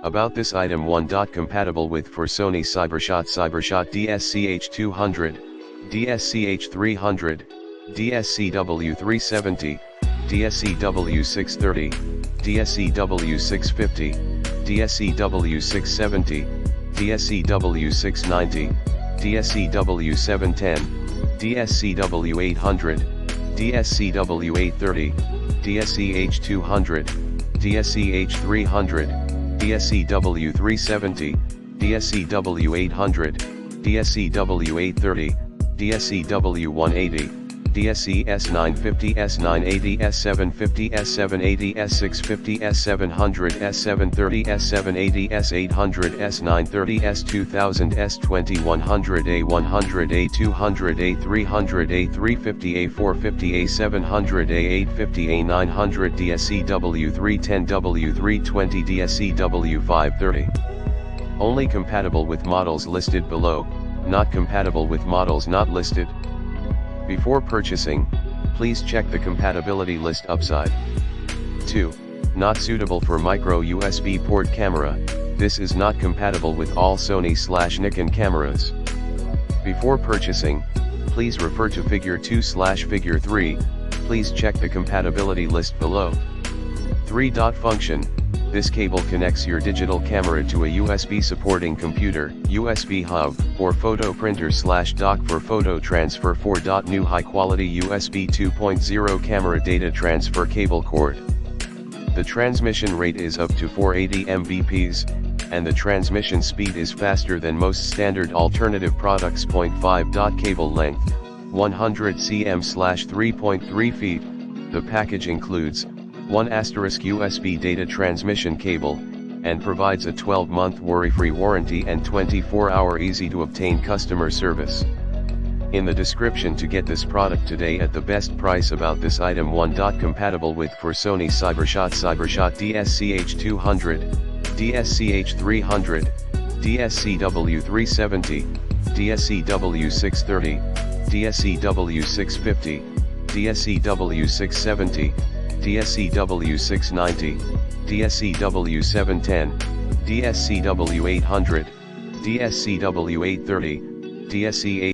About this item: 1. Compatible with for Sony Cybershot, Cybershot DSCH200, DSCH300, DSCW370, DSCW630, DSCW650, DSCW670, DSCW690, DSCW710, DSCW800, DSCW830, DSCH200, DSCH300, DSCW370, DSCW800, DSCW830, DSCW180, DSC-S950, S980, S750, S780, S650, S700, S730, S780, S800, S930, S2000, S2100, A100, A200, A300, A350, A450, A700, A850, A900, DSCW310, W320, DSCW530. Only compatible with models listed below, not compatible with models not listed. Before purchasing, please check the compatibility list upside. 2. Not suitable for micro USB port camera. This is not compatible with all Sony/Nikon cameras. Before purchasing, please refer to Figure 2/Figure 3, please check the compatibility list below. 3. Function. This cable connects your digital camera to a USB supporting computer, USB hub, or photo printer/dock for photo transfer. 4. New high quality USB 2.0 camera data transfer cable cord. The transmission rate is up to 480 Mbps, and the transmission speed is faster than most standard alternative products. 0.5. Cable length, 100 cm/3.3 feet. The package includes 1 USB data transmission cable, and provides a 12-month worry-free warranty and 24-hour easy-to-obtain customer service. In the description to get this product today at the best price. About this item: 1. Compatible with for Sony Cybershot, Cybershot DSCH200, DSCH300, DSCW370, DSCW630, DSCW650, DSCW670, DSCW690, DSCW710, DSCW800, DSCW830, DSC8